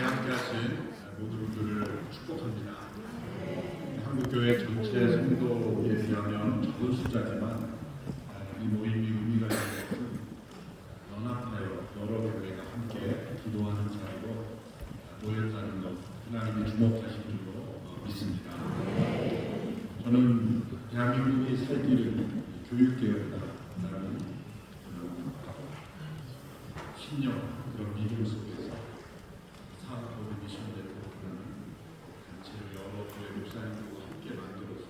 자리에 함께하신 모든 분들을 축복합니다. 한국교회 전체 성도에 비하면 적은 숫자지만 이 모임이 의미가 있는 것은 연합하여 여러 교회가 함께 기도하는 자리로 모였다는 것, 하나님이 주목하신 줄로 믿습니다. 저는 대한민국이 살 길을 교육개혁이라는 신념, 그런 믿음 속에서 사업하고 미션대로 하는 단체를 여러 교회 목사님들과 함께 만들어서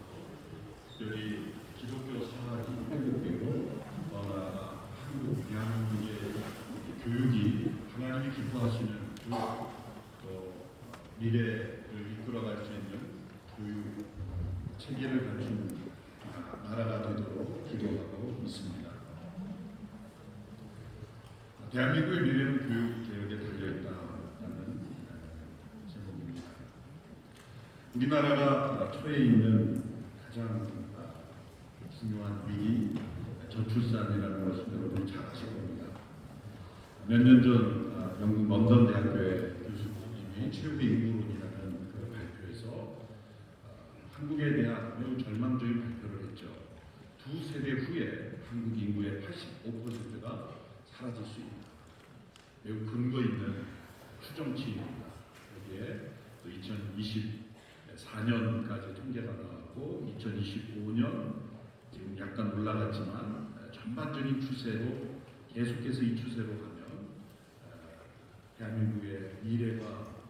특별히 기독교 사학이 행복되고 한국 대한민국의 교육이 하나님이 기뻐하시는 또 미래를 이끌어갈 수 있는 교육 체계를 갖춘 나라가 되도록 기도하고 있습니다. 대한민국의 미래는 교육 개혁에 달려있다는 제목입니다. 우리나라가 처해 있는 가장 중요한 위기, 저출산이라는 것을 여러분이 잘 아실 겁니다. 몇 년 전 영국 런던 대학교의 교수님이 최후의 인구론이라는 그 발표에서 한국에 대한 매우 절망적인 발표를 했죠. 두 세대 후에 한국 인구의 85%가 사라질 수 있다. 매우 근거 있는 추정치입니다. 여기에 또 2024년까지 통계가 나왔고 2025년 지금 약간 올라갔지만 전반적인 추세로 계속해서 이 추세로 가면 대한민국의 미래가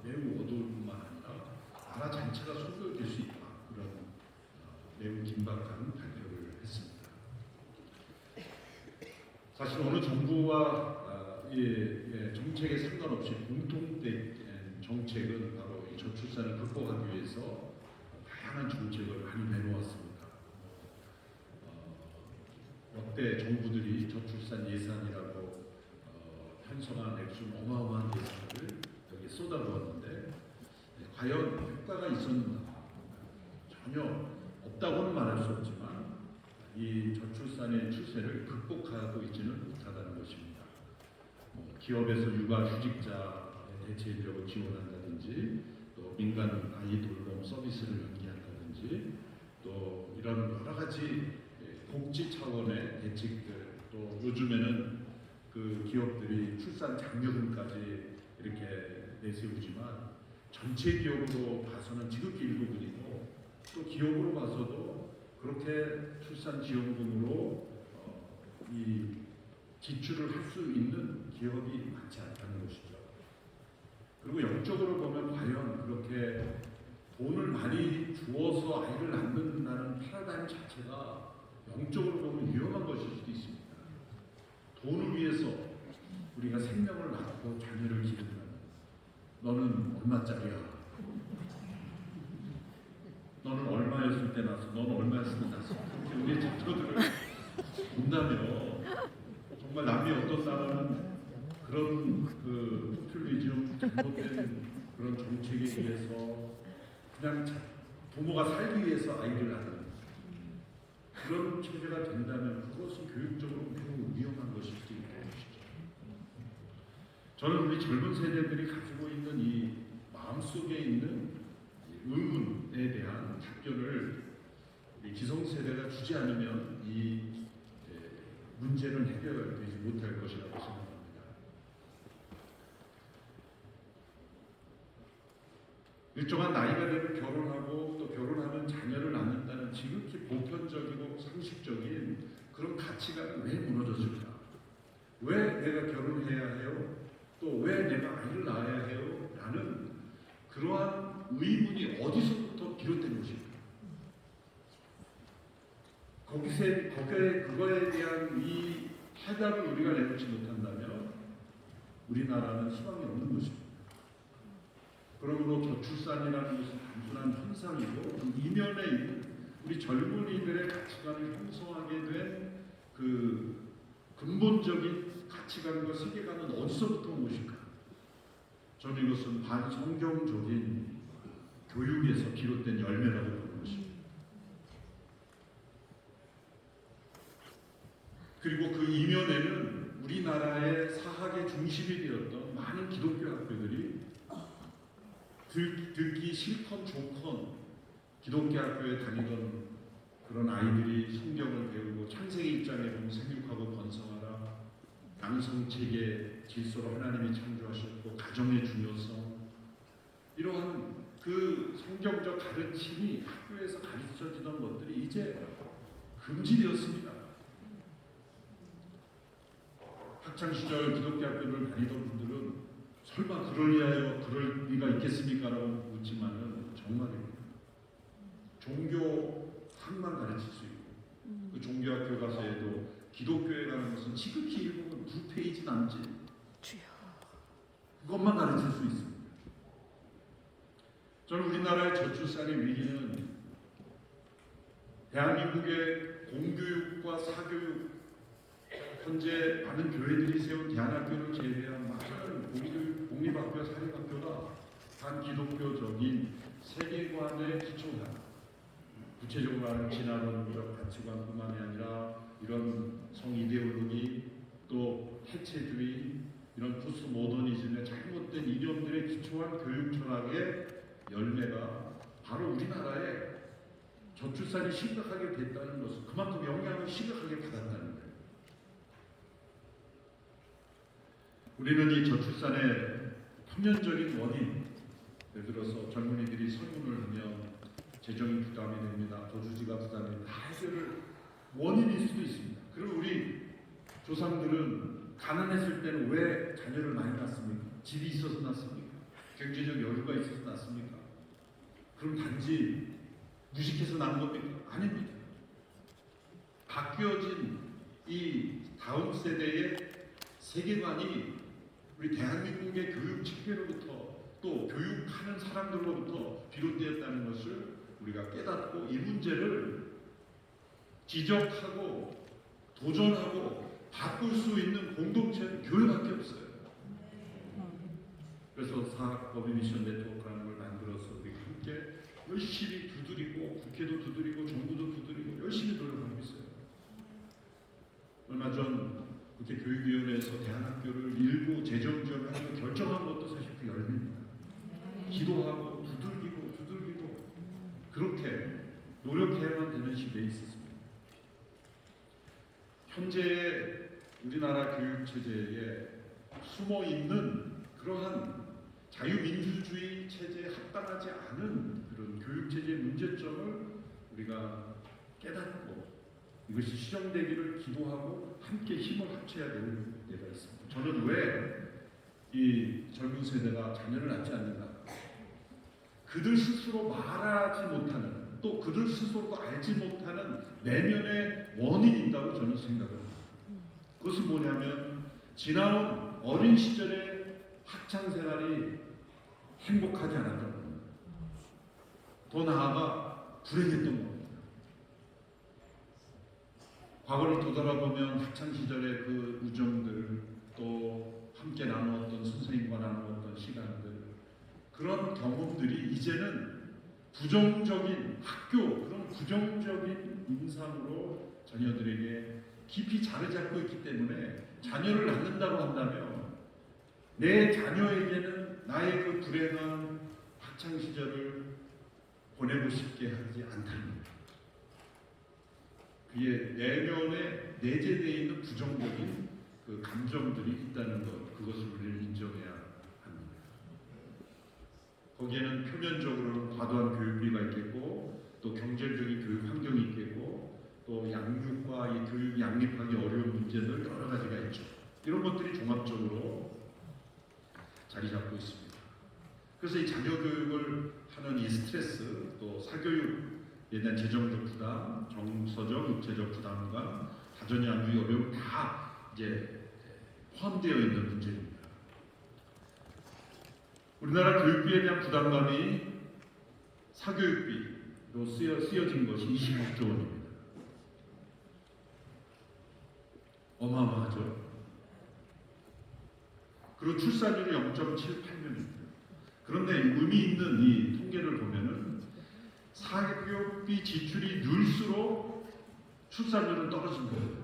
매우 어두울 뿐만 아니라 나라 전체가 소멸될 수 있다. 그런 매우 긴박한 발표를 했습니다. 사실 어느 정부와 정책에 상관없이 공통된 정책은 바로 이 저출산을 극복하기 위해서 다양한 정책을 많이 내놓았습니다. 역대 정부들이 저출산 예산이라고 편성한 액수는 어마어마한 예산을 여기 쏟아부었는데 과연 효과가 있었는가? 전혀 없다고는 말할 수 없지만 이 저출산의 추세를 극복하고 있지는 못하다는 것입니다. 기업에서 육아휴직자 대체 인력을 지원한다든지 또 민간 아이 돌봄 서비스를 연기한다든지 또 이런 여러 가지 복지 차원의 대책들, 또 요즘에는 그 기업들이 출산 장려금까지 이렇게 내세우지만 전체 기업으로 봐서는 지극히 일부분이고 또 기업으로 봐서도 그렇게 출산 지원금으로 이 지출을 할 수 있는 기업이 많지 않다는 것이죠. 그리고 영적으로 보면 과연 그렇게 돈을 많이 주어서 아이를 낳는다는 패러다임 자체가 영적으로 보면 위험한 것일 수도 있습니다. 돈을 위해서 우리가 생명을 낳고 자녀를 기른다면 너는 얼마짜리야? 너는 얼마였을 때 낳았어? 너는 얼마였을 때 낳았어? 우리의 자녀들을 본다며 정말 남미 어떤 나라는 그런 포퓰리즘, 잘못된 그런 정책에 의해서 그냥 부모가 살기 위해서 아이를 낳는 그런 체제가 된다면 그것은 교육적으로 매우 위험한 것일 수 있다는 것이죠. 저는 우리 젊은 세대들이 가지고 있는 이 마음속에 있는 의문에 대한 답변을 기성세대가 주지 않으면 이 문제는 해결되지 못할 것이라고 생각합니다. 일정한 나이가 되면 결혼하고 또 결혼하면 자녀를 낳는다는 지극히 보편적이고 상식적인 그런 가치관은 왜 무너졌을까? 왜 내가 결혼해야 해요? 또 왜 내가 아이를 낳아야 해요? 라는 그러한 의문이 어디서부터 비롯된 것일까? 그거에 대한 이 해답을 우리가 내놓지 못한다면 우리나라는 희망이 없는 것입니다. 그러므로 저출산이라는 것은 단순한 현상이고 그 이면에 있는 우리 젊은이들의 가치관을 형성하게 된 그 근본적인 가치관과 세계관은 어디서부터 온 것일까? 저는 이것은 반성경적인 교육에서 비롯된 열매라고 보는 것입니다. 그리고 그 이면에는 우리나라의 사학의 중심이 되었던 많은 기독교 학교들이 듣기 싫건 좋건 기독교 학교에 다니던 그런 아이들이 성경을 배우고 창세기 1장에 보면 생육하고 번성하라, 양성체계 질서로 하나님이 창조하셨고 가정의 중요성, 이러한 그 성경적 가르침이 학교에서 가르쳐지던 것들이 이제 금지되었습니다. 학창 시절 기독교 학교를 다니던 분들은 설마 그럴 리가 있겠습니까? 라고 묻지만은 정말입니다. 종교학만 가르칠 수 있고 그 종교학교 가서 해도 기독교에 가는 것은 지극히 일부분 2페이지 남짓 그것만 가르칠 수 있습니다. 저는 우리나라의 저출산의 위기는 대한민국의 공교육과 사교육, 현재 많은 교회들이 세운 대안학교를 제외한 많은 공립학교, 사립학교가 반기독교적인 세계관의 기초다. 구체적으로 하는 진화론적 가치관뿐만이 아니라 이런 성이데올로기, 또 해체주의, 이런 포스트 모더니즘의 잘못된 이념들의 기초한 교육 철학의 열매가 바로 우리나라에 저출산이 심각하게 됐다는 것은 그만큼 영향을 심각하게 받았다는 거예요. 우리는 이 저출산의 표면적인 원인, 예를 들어서 젊은이들이 설문을 하면 재정이 부담이 됩니다. 도주지가 부담이 됩니다. 해결을 원인일 수도 있습니다. 그럼 우리 조상들은 가난했을 때는 왜 자녀를 많이 낳습니까? 집이 있어서 낳습니까? 경제적 여유가 있어서 낳습니까? 그럼 단지 무식해서 낳은 겁니까? 아닙니다. 바뀌어진 이 다음 세대의 세계관이 우리 대한민국의 교육 체계로부터 또 교육하는 사람들로부터 비롯되었다는 것을 우리가 깨닫고 이 문제를 지적하고 도전하고 바꿀 수 있는 공동체는 교회밖에 없어요. 그래서 사학법인 미션 네트워크라는 걸 만들어서 우리 함께 열심히 두드리고 국회도 두드리고 정부도 두드리고 열심히 노력하고 있어요. 얼마 전 국회 교육위원회에서 대안학교를 일부 재정 지원하기로 결정한 것도 사실 그 열매입니다. 기도하고 두들기고 그렇게 노력해야만 되는 시대에 있었습니다. 현재의 우리나라 교육 체제에 숨어 있는 그러한 자유민주주의 체제에 합당하지 않은 그런 교육 체제의 문제점을 우리가 깨닫고 이것이 실현되기를 기도하고 함께 힘을 합쳐야 되는 때가 있습니다. 저는 왜 이 젊은 세대가 자녀를 낳지 않는가? 그들 스스로 말하지 못하는, 또 그들 스스로도 알지 못하는 내면의 원인이 있다고 저는 생각합니다. 그것은 뭐냐면 지나온 어린 시절의 학창 생활이 행복하지 않았던 겁니다. 더 나아가 불행했던 겁니다. 과거를 되돌아보면 학창 시절의 그 우정들, 또 함께 나누었던 선생님과 나누었던 시간들, 그런 경험들이 이제는 부정적인 학교, 그런 부정적인 인상으로 자녀들에게 깊이 자리 잡고 있기 때문에 자녀를 낳는다고 한다면 내 자녀에게는 나의 그 불행한 학창 시절을 보내고 싶게 하지 않다는 거예요. 그의 내면에 내재되어 있는 부정적인 그 감정들이 있다는 것, 그것을 우리는 인정해야 합니다. 거기에는 표면적으로는 과도한 교육비가 있겠고, 또 경쟁적인 교육 환경이 있겠고, 또 양육과 이 교육 양립하기 어려운 문제들 여러 가지가 있죠. 이런 것들이 종합적으로 자리 잡고 있습니다. 그래서 이 자녀 교육을 하는 이 스트레스, 또 사교육에 대한 재정적 부담, 정서적, 육체적 부담과 가정 양육이 어려움 다 이제 포함되어 있는 문제입니다. 우리나라 교육비에 대한 부담감이 사교육비로 쓰여진 것이 26조 원입니다. 어마어마하죠. 그리고 출산율이 0.78명입니다. 그런데 의미 있는 이 통계를 보면은 사교육비 지출이 늘수록 출산율은 떨어진 거예요.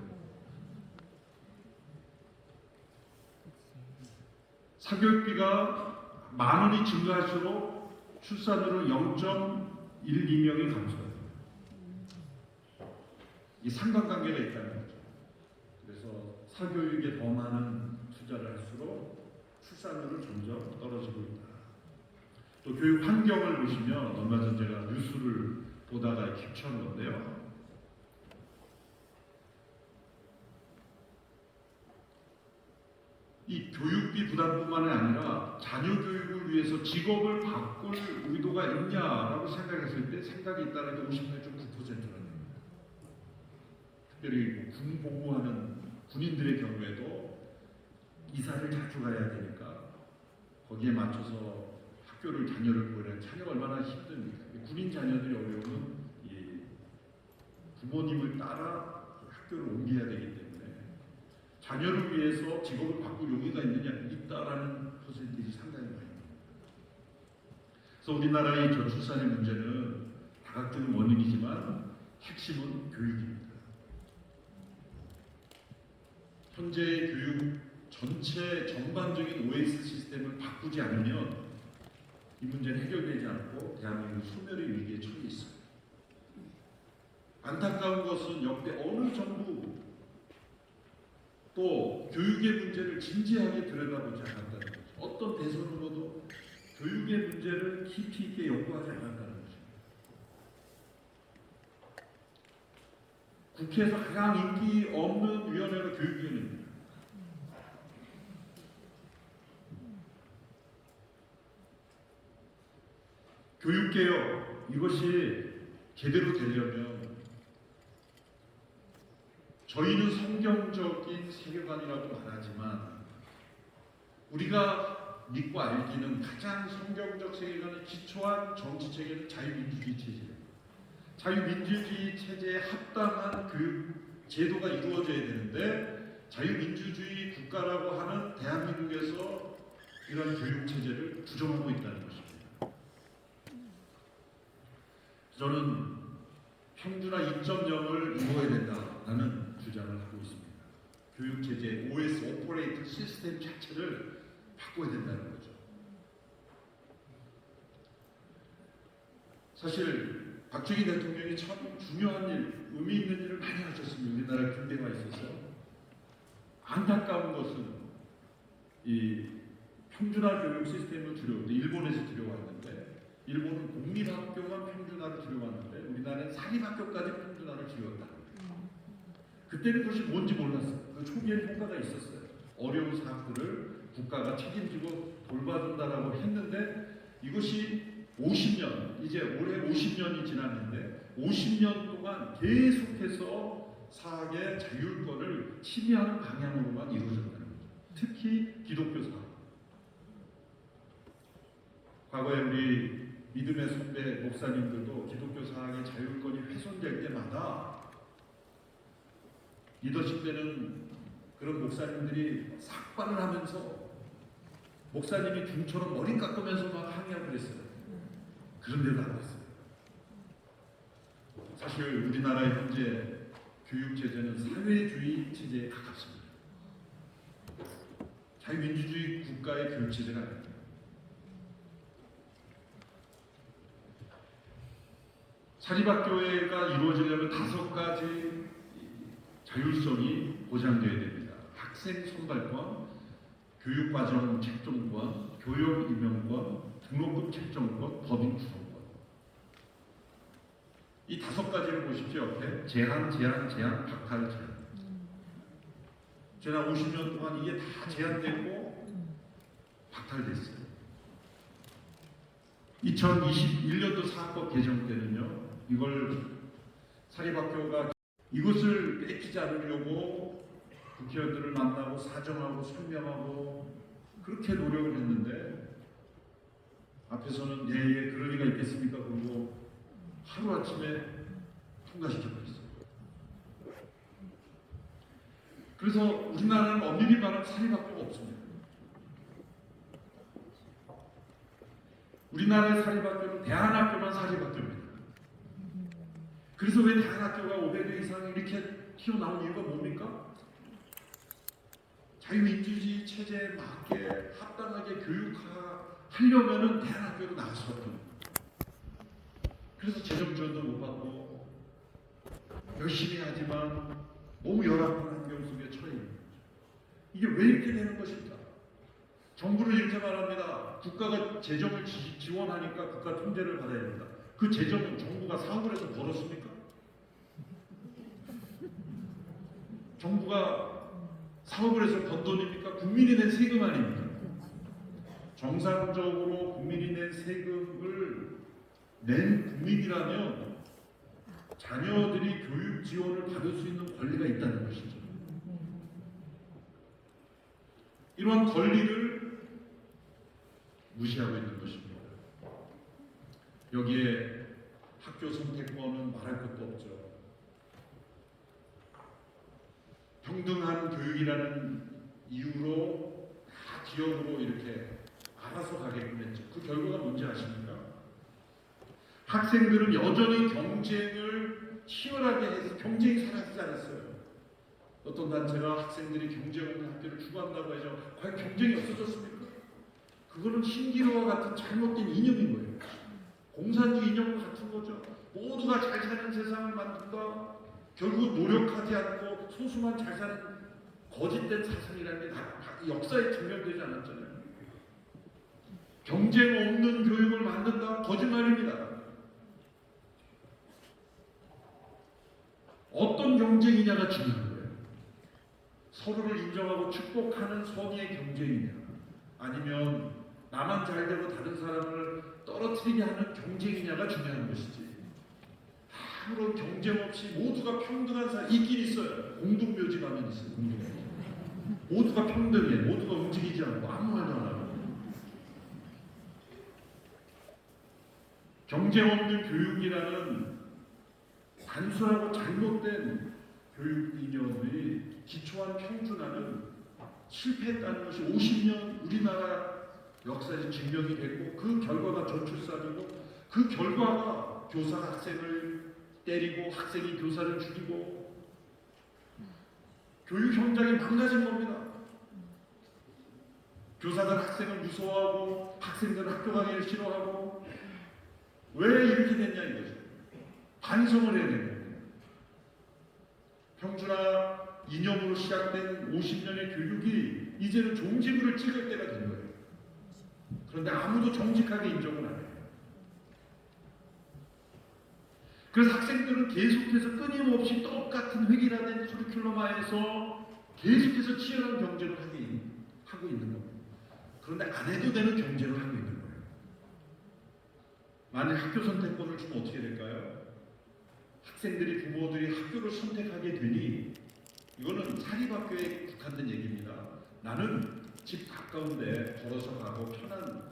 사교육비가 10,000원이 증가할수록 출산으로 0.12명이 감소해요. 이 상관관계가 있다는 거죠. 그래서 사교육에 더 많은 투자를 할수록 출산율은 점점 떨어지고 있다. 또 교육 환경을 보시면 얼마 전 제가 뉴스를 보다가 캡처한 건데요. 이 교육비 부담뿐만 아니라 자녀 교육을 위해서 직업을 바꿀 의도가 있냐라고 생각했을 때 생각이 있다는 게 58.9%라는 겁니다. 특별히 군 복무하는 군인들의 경우에도 이사를 자주 가야 되니까 거기에 맞춰서 학교를 자녀를 보내는 자녀가 얼마나 힘듭니까? 군인 자녀들이 어려움은 이 부모님을 따라 학교를 옮겨야 되기 때문에 자녀를 위해서 직업을 바꿀 용의가 있느냐 있다라는 퍼센티지 상당히 많이 됩니다. 그래서 우리나라의 저출산의 문제는 다각적인 원인이지만 핵심은 교육입니다. 현재의 교육 전체 전반적인 OS 시스템을 바꾸지 않으면 이 문제는 해결되지 않고 대한민국 소멸의 위기에 처해 있습니다. 안타까운 것은 역대 어느 정부 또 교육의 문제를 진지하게 들여다보지 않았다는 거죠. 어떤 대선 후보도 교육의 문제를 깊이 있게 연구하지 않았다는 거죠. 국회에서 가장 인기 없는 위원회가 교육위원회입니다. 교육개혁 이것이 제대로 되려면 저희는 성경적인 세계관이라고 말하지만 우리가 믿고 알기는 가장 성경적 세계관에 기초한 정치체계는 자유민주주의 체제예요. 자유민주주의 체제에 합당한 교육 제도가 이루어져야 되는데 자유민주주의 국가라고 하는 대한민국에서 이런 교육체제를 부정하고 있다는 것입니다. 저는 평준화 2.0을 이루어야 된다라는 주장을 하고 있습니다. 교육체제 OS 오퍼레이팅 시스템 자체를 바꿔야 된다는 거죠. 사실 박정희 대통령이 참 중요한 일, 의미 있는 일을 많이 하셨습니다. 우리나라 근대화에 있어서. 안타까운 것은 이 평준화 교육 시스템을 들여오는데 일본에서 들여왔는데 일본은 공립학교만 평준화를 들여왔는데 우리나라는 사립학교까지 평준화를 들여왔다. 그때는 그것이 뭔지 몰랐어요. 그 초기에는 효과가 있었어요. 어려운 사학들을 국가가 책임지고 돌봐준다라고 했는데 이것이 50년, 이제 올해 50년이 지났는데 50년 동안 계속해서 사학의 자율권을 침해하는 방향으로만 이루어졌다는 거죠. 특히 기독교 사학. 과거에 우리 믿음의 선배 목사님들도 기독교 사학의 자율권이 훼손될 때마다 리더십 때는 그런 목사님들이 삭발을 하면서 목사님이 중처럼 머리 깎으면서 막 항의하고 그랬어요. 그런데도 안 됐어요. 사실 우리나라의 현재 교육체제는 사회주의 체제에 가깝습니다. 자유민주주의 국가의 교육체제가 아닙니다. 사립학교가 이루어지려면 5가지 자율성이 보장되어야 됩니다. 학생 선발권, 교육과정 책정권, 교육 임명권, 등록금 책정권, 법인 구성권. 이 5가지를 보십시오. 옆에 제한, 박탈, 제한. 지난 50년 동안 이게 다 제한되고 박탈됐어요. 2021년도 사학법 개정 때는요, 이걸 사립학교가 이것을 뺏기지 않으려고 국회의원들을 만나고 사정하고 설명하고 그렇게 노력을 했는데 앞에서는 예 그럴 리가 있겠습니까? 그러고 하루아침에 통과시켜버렸어요. 그래서 우리나라는 엄밀히 말하면 사립학교가 없습니다. 우리나라의 사립학교는 대안학교만 사립학교입니다. 그래서 왜 대안학교가 500개 이상 이렇게 튀어나온 이유가 뭡니까? 자유민주주의 체제에 맞게 합당하게 교육하려면 대안학교로 나갈 수밖에 없습니다. 그래서 재정 지원도 못 받고 열심히 하지만 너무 열악한 환경 속에 처해 있는 거죠. 이게 왜 이렇게 되는 것일까? 정부는 이렇게 말합니다. 국가가 재정을 지원하니까 국가 통제를 받아야 된다. 그 재정은 정부가 사업을 해서 벌었습니까? 정부가 사업을 해서 번 돈입니까? 국민이 낸 세금 아닙니까? 정상적으로 국민이 낸 세금을 낸 국민이라면 자녀들이 교육 지원을 받을 수 있는 권리가 있다는 것이죠. 이러한 권리를 무시하고 있는 것입니다. 여기에 학교 선택권은 말할 것도 없죠. 평등한 교육이라는 이유로 다 지역으로 이렇게 알아서 가게끔 했죠. 그 결과가 뭔지 아십니까? 학생들은 여전히 경쟁을 치열하게 해서 경쟁이 사라지지 않았어요. 어떤 단체가 학생들이 경쟁 없는 학교를 추구한다고 해서 과연 경쟁이 없어졌습니까? 그거는 신기루와 같은 잘못된 이념인 거예요. 공산주의 이념과 같은 거죠. 모두가 잘 사는 세상을 만든다. 결국 노력하지 않고 소수만 잘 사는 거짓된 사상이라는 게 다 역사에 증명되지 않았잖아요. 경쟁 없는 교육을 만든다. 거짓말입니다. 어떤 경쟁이냐가 중요한 거예요. 서로를 인정하고 축복하는 선의의 경쟁이냐, 아니면 나만 잘되고 다른 사람을 떨어뜨리게 하는 경쟁이냐가 중요한 것이지. 아무런 경쟁 없이 모두가 평등한 사람 있긴 있어요. 공동묘지 가면 있어요. 공동묘지. 모두가 평등해. 모두가 움직이지 않고 아무 말도 안 하고. 경쟁 없는 교육이라는 단순하고 잘못된 교육 이념이 기초한 평준화는 실패했다는 것이 50년 우리나라 역사에서 증명이 됐고, 그 결과가 저출산이고, 그 결과가 교사가 학생을 때리고 학생이 교사를 죽이고 교육 현장이 망가진 겁니다. 교사들 학생을 무서워하고 학생들은 학교 가기를 싫어하고. 왜 이렇게 됐냐 이거죠. 반성을 해야 되는 거예요. 평준화 이념으로 시작된 50년의 교육이 이제는 종지부를 찍을 때가 된 거예요. 그런데 아무도 정직하게 인정을 안 해요. 그래서 학생들은 계속해서 끊임없이 똑같은 획일화된 커리큘럼화에서 계속해서 치열한 경쟁을 하고 있는 겁니다. 그런데 안 해도 되는 경쟁을 하고 있는 거예요. 만약 학교 선택권을 주면 어떻게 될까요? 학생들이, 부모들이 학교를 선택하게 되니, 이거는 사립학교에 국한된 얘기입니다. 나는 집 가까운데 걸어서 가고 편한,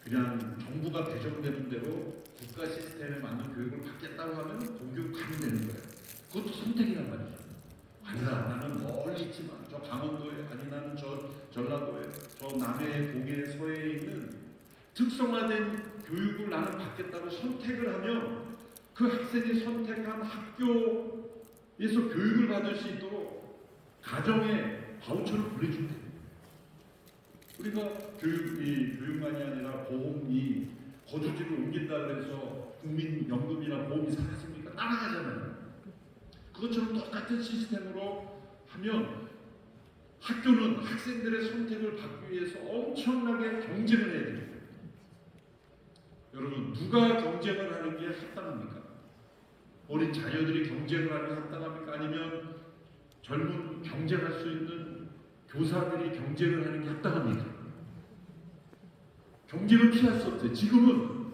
그냥 정부가 배정되는 대로 국가 시스템에 맞는 교육을 받겠다고 하면 공교육 가면 되는 거예요. 그것도 선택이란 말이죠. 아니다, 나는 멀리 있지만 저 강원도에, 아니 나는 저 전라도에, 저 남해, 동해, 서해에 있는 특성화된 교육을 나는 받겠다고 선택을 하면 그 학생이 선택한 학교에서 교육을 받을 수 있도록 가정에 바우처를 보내준대. 우리가 교육만이 아니라 보험이 거주지를 옮긴다 그래서 국민연금이나 보험이 사라집니까? 따라가잖아요. 그것처럼 똑같은 시스템으로 하면 학교는 학생들의 선택을 받기 위해서 엄청나게 경쟁을 해야 됩니다. 여러분, 누가 경쟁을 하는 게 합당합니까? 어린 자녀들이 경쟁을 하는 게 합당합니까? 아니면 젊은 경쟁할 수 있는 교사들이 경쟁을 하는 게 합당합니까? 경쟁을 피할 수 없어요. 지금은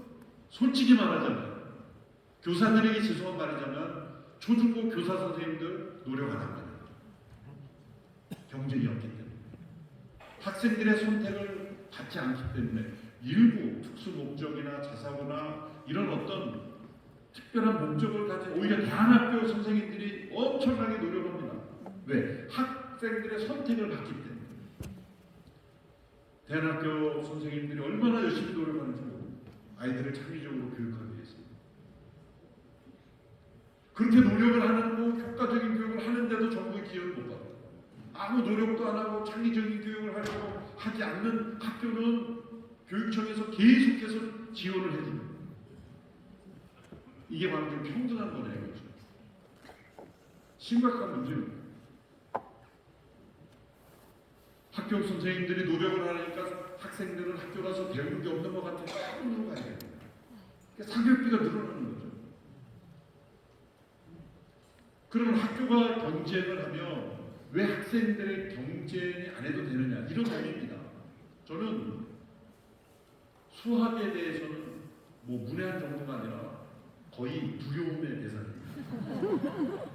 솔직히 말하자면, 교사들에게 죄송한 말이자면 초중고 교사 선생님들 노력 안 합니다. 경쟁이 없기 때문에. 학생들의 선택을 받지 않기 때문에 일부 특수 목적이나 자사고나 이런 어떤 특별한 목적을 가진 오히려 대안학교 선생님들이 엄청나게 노력합니다. 왜? 학생들의 선택을 받기 때문에. 대안학교 선생님들이 얼마나 열심히 노력하는지 모릅니다. 아이들을 창의적으로 교육하기 위해서. 그렇게 노력을 하고 효과적인 교육을 하는데도 정부의 기여를 못 받아요. 아무 노력도 안 하고 창의적인 교육을 하려고 하지 않는 학교는 교육청에서 계속해서 지원을 해줍니다. 이게 바로 좀 평등한 거네요. 그렇죠? 심각한 문제입니다. 학교 선생님들이 노력을 하니까 학생들은 학교 가서 배우는 게 없는 것 같아서 학원으로 가야 돼요. 그러니까 사교육비가 늘어나는 거죠. 그러면 학교가 경쟁을 하면 왜 학생들의 경쟁이 안 해도 되느냐, 이런 의미입니다. 저는 수학에 대해서는 뭐 문외한 정도가 아니라 거의 두려움의 대상입니다.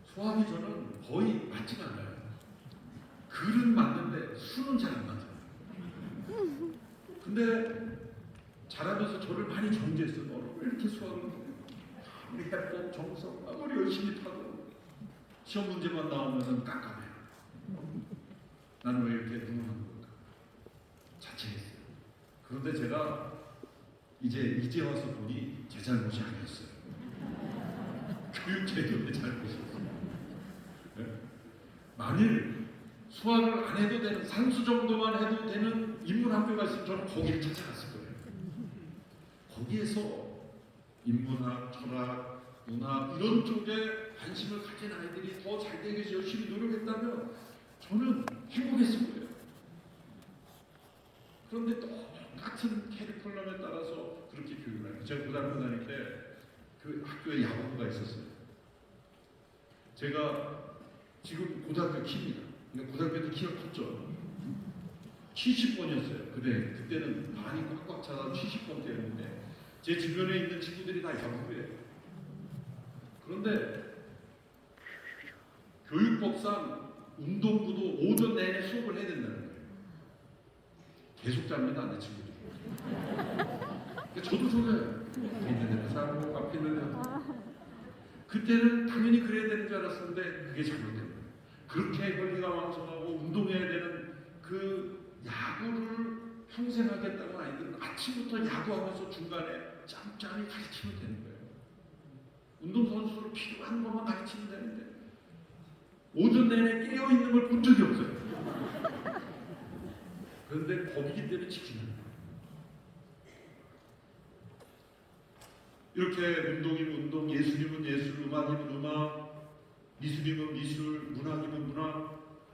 수학이 저는 거의 맞지가 않아요. 글은 맞는데 수는 잘 안 맞아요. 근데 잘하면서 저를 많이 정죄했어요. 너는 왜 이렇게 수학을 우리 해법, 정석, 아무리 열심히 타도 시험 문제만 나오면 깜깜해요. 나는 왜 이렇게 무능한 걸까? 자책했어요. 그런데 제가 이제 와서 보니 제 잘못이 아니었어요. 교육 제도의 잘못이었어요. 네? 만일 수학을 안 해도 되는, 산수 정도만 해도 되는 인문학교가 있으면 저는 거기를 찾아갔을 거예요. 거기에서 인문학, 철학, 문학 이런 쪽에 관심을 가진 아이들이 더 잘 되기 위해서 열심히 노력했다면 저는 행복했을 거예요. 그런데 똑같은 캐리큘럼에 따라서 그렇게 교육을 해요. 제가 고등학교 다닐 때 그 학교에 야구부가 있었어요. 제가 지금 고등학교 키입니다. 그러니까 고등학교 때 키가 컸죠. 70번이었어요. 그때는 많이 꽉꽉 차서 70번대였는데 제 주변에 있는 친구들이 다 야구부예요. 그런데 교육법상 운동부도 오전 내내 수업을 해야 된다는 거예요. 계속 잡니다, 내 친구들. 저도 졸려요. 있는 데는 싸고 앞에 있는 데는. 그때는 당연히 그래야 되는 줄 알았었는데 그게 잘못된 거예요. 그렇게 권리가 왕성하고 운동해야 되는 그 야구를 평생 하겠다는 아이들은 아침부터 야구하면서 중간에 짬짬이 가르치면 되는 거예요. 운동선수로 필요한 것만 가르치면 되는데 오전 내내 깨어있는 걸 본 적이 없어요. 그런데 법이기 때문에 지키는 거예요. 이렇게 운동이면 운동, 예술이면 예술, 음악이면 음악, 미술이면 미술, 문학이면 문학,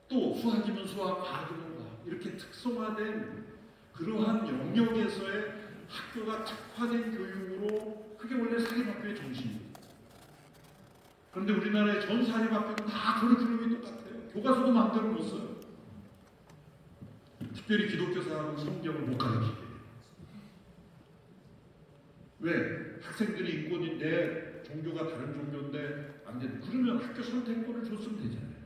또 수학이면 수학, 과학이면 과학, 이렇게 특성화된 그러한 영역에서의 학교가 특화된 교육으로, 그게 원래 사립학교의 정신입니다. 그런데 우리나라의 전 사립학교는 다 커리큘럼이 똑같아요. 교과서도 마음대로 못 써요. 특별히 기독교 사학은 성경을 못 가르치게. 왜? 학생들이 인권이 내 종교가 다른 종교인데 안 되는. 그러면 학교 선택권을 줬으면 되잖아요.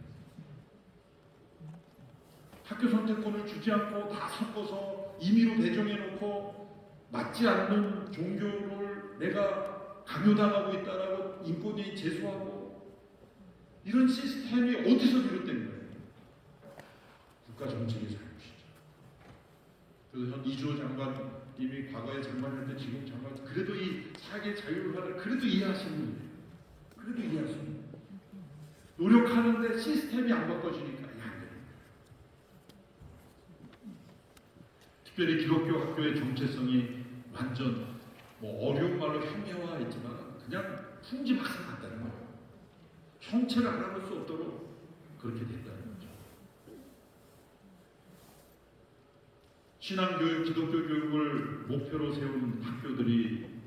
학교 선택권을 주지 않고 다 섞어서 임의로 배정해놓고 맞지 않는 종교를 내가 강요당하고 있다라고 인권위 제소하고, 이런 시스템이 어디서 비롯된 거예요? 국가 정책의 잘못이죠. 그래서 현 이주호 장관님이 과거에 장관할 때 지금 장관, 그래도 이 사계 자율화를 그래도 이해하시는 분이에요. 그래도 이해하시는 분이에요. 노력하는데 시스템이 안 바꿔지니까 안 돼요. 특별히 기독교 학교의 정체성이 완전 어려운 말로 현대화했지만 그냥 풍지박산 같다는 거예요. 형체를 알아볼 수 없도록 그렇게 됐다는 거죠. 신앙교육, 기독교 교육을 목표로 세운 학교들이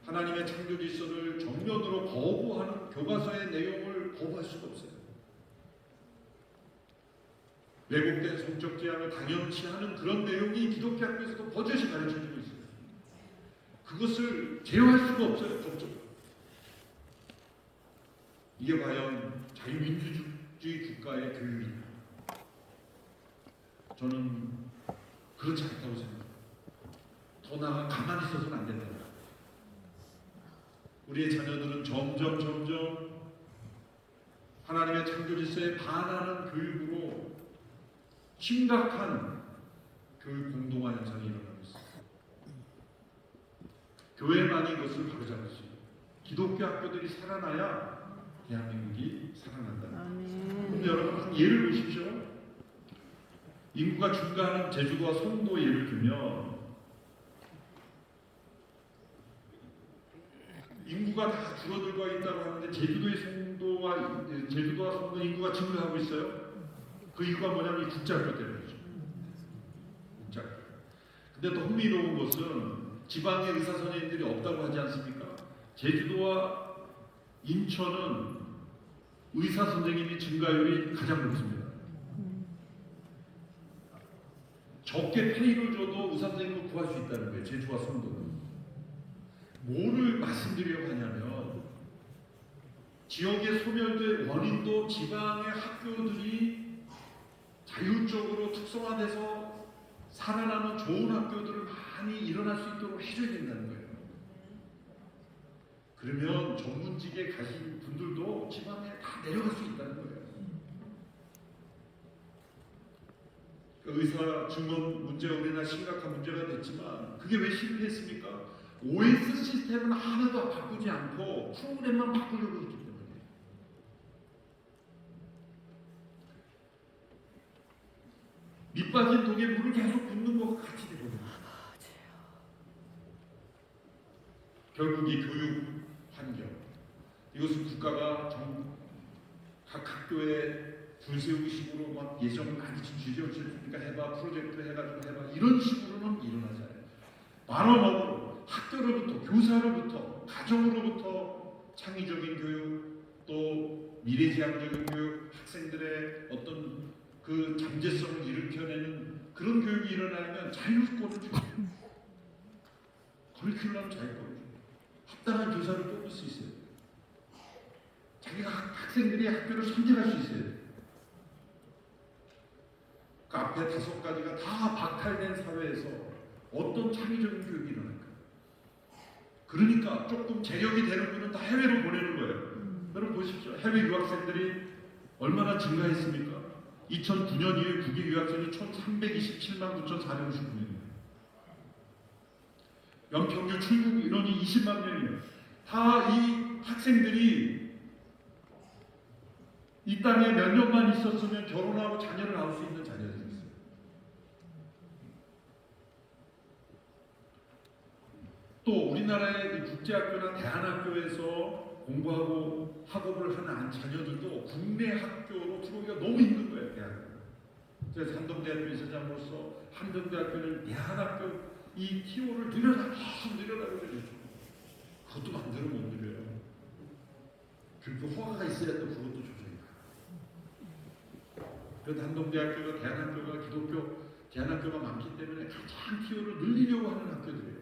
하나님의 창조 질서를 정면으로 거부하는 교과서의 내용을 거부할 수가 없어요. 왜곡된 성적 지향을 당연시 하는 그런 내용이 기독교 학교에서도 버젓이 가르쳐지고 있어요. 그것을 제어할 수가 없어요, 법적으로. 이게 과연 자유민주주의 국가의 교육이냐? 저는 그렇지 않다고 생각합니다. 더 나아가 가만히 있어서는 안 된다. 우리의 자녀들은 점점 하나님의 창조 질서에 반하는 교육으로 심각한 교육 공동화 현상이 일어나고 있습니다. 교회만이 이것을 바로잡을 수 있고 기독교 학교들이 살아나야 대한민국이 살아난다. 그런데 여러분 한 예를 보십시오. 인구가 증가하는 제주도와 송도 예를 들면 인구가 다 줄어들고 있다고 하는데 제주도와 송도 인구가 증가하고 있어요. 그 이유가 뭐냐면 이 국제학교 때문이죠. 국제학교. 근데 또 흥미로운 것은 지방에 의사 선생님들이 없다고 하지 않습니까? 제주도와 인천은 의사 선생님이 증가율이 가장 높습니다. 적게 페이를 줘도 의사 선생님을 구할 수 있다는 거예요. 제주와 송도는. 뭐를 말씀드리려고 하냐면 지역의 소멸된 원인도 지방의 학교들이 자율적으로 특성화돼서 살아나는 좋은 학교들을 많이 일어날 수 있도록 해줘야 된다는 거예요. 그러면 전문직에 가신 분들도 지방에 다 내려갈 수 있다는 거예요. 의사 증원 문제가 우리나라 심각한 문제가 됐지만 그게 왜 실패했습니까? OS 시스템은 하나도 바꾸지 않고 프로그램만 바꾸려고 했기 때문에. 밑 빠진 독에 물을 계속 붓는 것과 같이 되거든요. 결국 이 교육 환경, 이것은 국가가 각 학교에 줄 세우기 식으로 막 예정 많이 주니까 해봐, 프로젝트 해가지고 해봐, 이런 식으로는 일어나지 않아요. 바로 학교로부터, 교사로부터, 가정으로부터 창의적인 교육, 또 미래지향적인 교육, 학생들의 어떤 그 잠재성을 일으켜내는 그런 교육이 일어나면 자율권을 주죠. 커리큘럼 자율권을 주죠. 합당한 교사를 뽑을 수 있어요. 자기가 학생들이 학교를 선택할 수 있어요. 그 앞에 5가지가 다 박탈된 사회에서 어떤 창의적인 교육이 일어날까? 그러니까 조금 재력이 되는 분은 다 해외로 보내는 거예요. 여러분 보십시오. 해외 유학생들이 얼마나 증가했습니까? 2009년 이후에 국외 유학생이 총 327만 9,459명이에요. 연평균 출국 인원이 20만 명이에요. 다 이 학생들이 이 땅에 몇 년만 있었으면 결혼하고 자녀를 낳을 수 있는 자녀들이 있어요. 또 우리나라의 국제학교나 대안학교에서 공부하고 학업을 하는 자녀들도 국내 학교로 들어오기가 너무 힘든 거예요. 대학교. 제가 산동대학교 이사장으로서 한동대학교는 대안학교 이 TO를 늘려라 그러죠. 그것도 마음대로 못 늘려요. 교육 허가가 있어야 또 그것도 조정이 가요. 그래서 한동대학교가 대안학교가 기독교 대안학교가 많기 때문에 가장 TO를 늘리려고 하는 학교들이에요.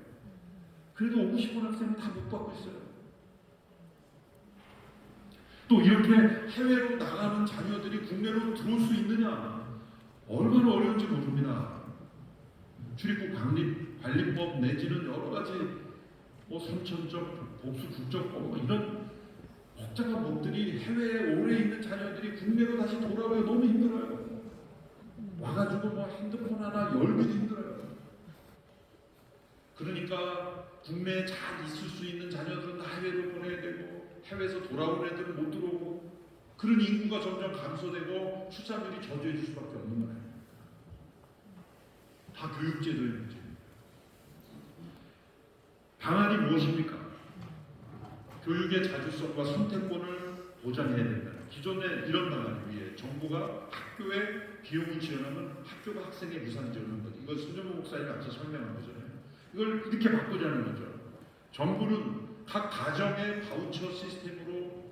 그래도 오고 싶은 학생은 다 못 받고 있어요. 또 이렇게 해외로 나가는 자녀들이 국내로 들어올 수 있느냐? 얼마나 어려운지 모릅니다. 출입국 관리법 내지는 여러 가지 선천적, 복수 국적법 이런 복잡한 법들이 해외에 오래 있는 자녀들이 국내로 다시 돌아오기가 너무 힘들어요. 와가지고 핸드폰 하나 열기도 힘들어요. 그러니까 국내에 잘 있을 수 있는 자녀들은 다 해외로 보내야 되고 해외에서 돌아온 애들은 못 들어오고 그런 인구가 점점 감소되고 출산율이 저조해질 수밖에 없는 거예요. 다 교육제도의 문제입니다. 방안이 무엇입니까? 교육의 자주성과 선택권을 보장해야 된다. 기존에 이런 방안을 위해 정부가 학교에 비용을 지원하면 학교가 학생의 무상 지원하는 것. 이걸 손정호 목사님 앞서 설명한 거잖아요. 이걸 이렇게 바꾸자는 거죠. 정부는 각 가정의 바우처 시스템으로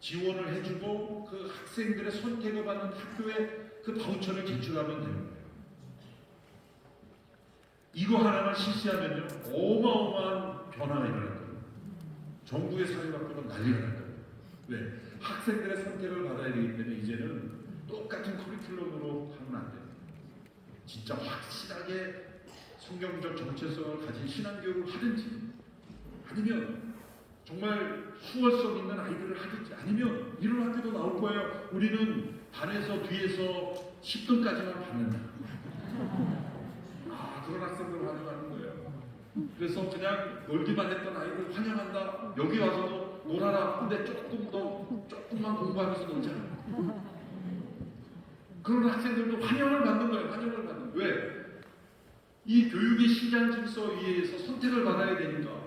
지원을 해주고 그 학생들의 선택을 받는 학교에 그 바우처를 제출하면 되는 거예요. 이거 하나만 실시하면요 어마어마한 변화가 일어날 거예요. 정부의 사회학교는 난리가 날 거예요. 왜? 학생들의 선택을 받아야 되기 때문에 이제는 똑같은 커리큘럼으로 하면 안 돼요. 진짜 확실하게 성경적 정체성을 가진 신앙교육을 하든지 아니면 정말 수월성 있는 아이들을 하든지 아니면 이런 학교도 나올 거예요. 우리는 반에서 뒤에서 10등까지만 받는다. 그런 학생들을 환영하는 거예요. 그래서 그냥 놀기만 했던 아이들 환영한다. 여기 와서도 놀아라. 근데 조금만 공부하면서 놀자. 그런 학생들도 환영을 받는 거예요. 환영을 받는 거예요. 왜? 이 교육의 시장 질서에 의해서 선택을 받아야 되니까.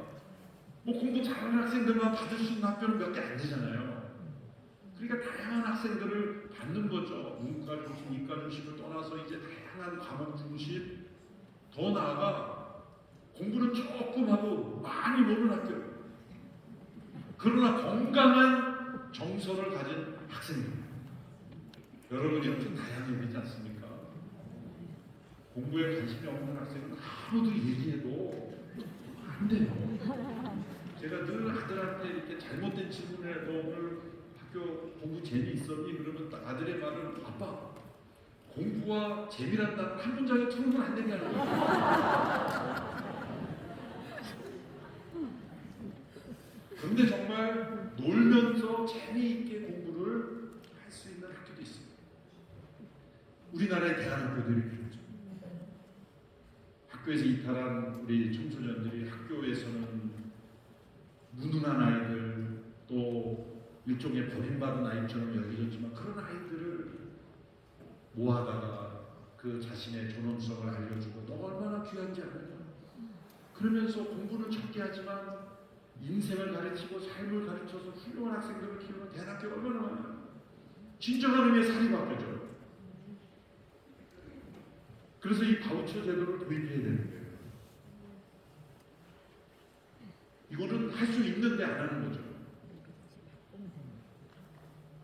뭐 공부 잘하는 학생들만 받을 수 있는 학교는 몇 개 안 되잖아요. 그러니까 다양한 학생들을 받는 거죠. 문과 중심, 이과 중심을 떠나서 이제 다양한 과목 중심, 더 나아가 공부는 조금 하고 많이 노는 학교. 그러나 건강한 정서를 가진 학생들. 여러분 이렇게 다양해지지 않습니까? 공부에 관심이 없는 학생은 아무도 얘기해도 안 돼요. 제가 늘 아들한테 이렇게 잘못된 질문을 해도 오늘 학교 공부 재미있었니? 그러면 아들의 말은 아빠 공부와 재미란 단어 한 문장에 틀으면 안 된다는 거예요. 그런데 정말 놀면서 재미있게 공부를 할 수 있는 학교도 있습니다. 우리나라의 대학교들이 필요죠. 학교에서 이탈한 우리 청소년들이 학교에서는 무능한 아이들, 또 일종의 버림받은 아이처럼 여겨졌지만 그런 아이들을 모아다가 그 자신의 존엄성을 알려주고 너 얼마나 귀한지 아느냐. 그러면서 공부는 적게 하지만 인생을 가르치고 삶을 가르쳐서 훌륭한 학생들을 키우는 대학교가 얼마나 많아요. 진정한 의미의 사립학교죠. 그래서 이 바우처 제도를 도입해야 되는 거예요. 이거는 할 수 있는데 안 하는 거죠.